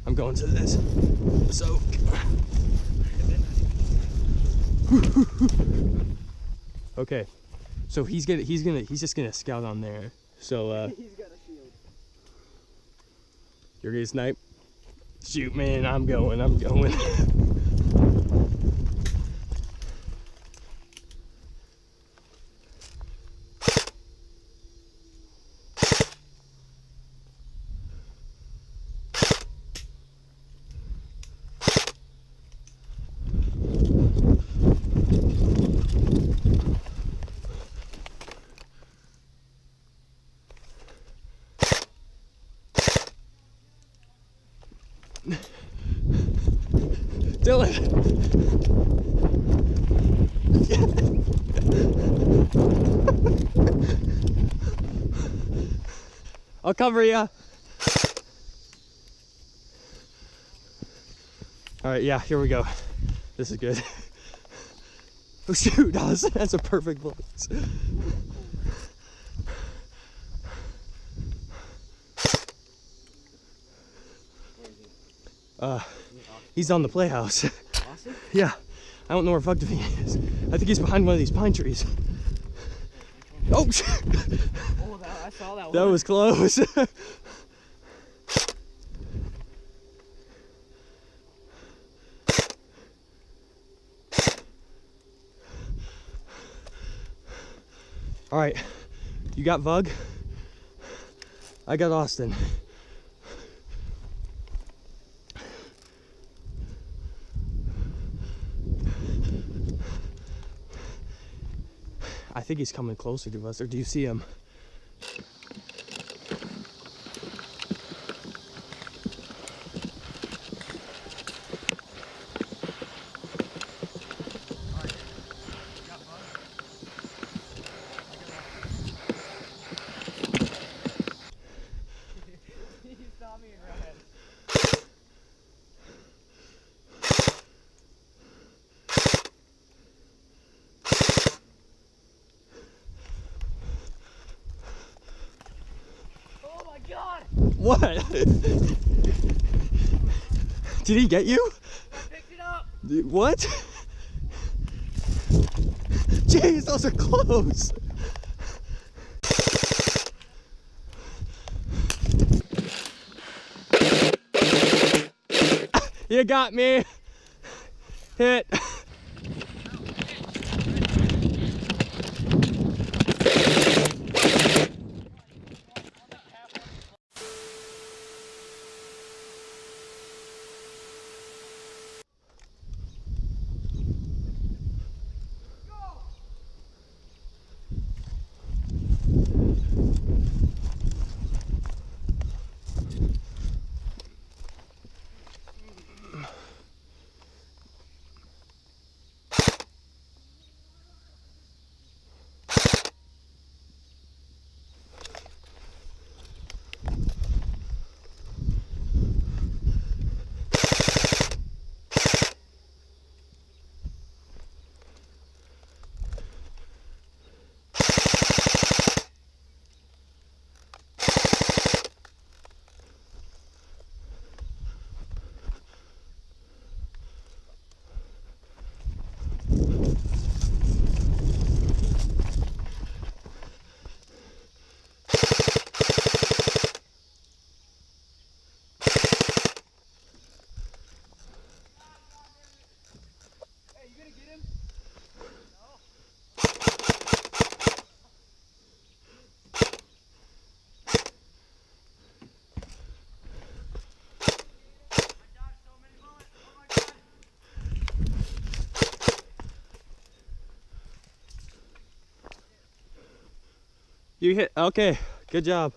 I'm going to this. So. Okay. So he's just gonna scout on there. So He's got a shield. You're gonna snipe? Shoot, man, I'm going. Dylan! I'll cover ya. Alright, yeah, here we go. This is good. Oh shoot, that's a perfect place. He's on the playhouse. Austin? Yeah, I don't know where fucked he is. I think he's behind one of these pine trees. Oh shit! Oh, I saw that one. That was close. All right, you got Vug? I got Austin. I think he's coming closer to us, or do you see him? He saw me and ran. Oh my god! What? Did he get you? I picked it up! What? Jeez, those are close. You got me. Hit. You hit, okay, good job.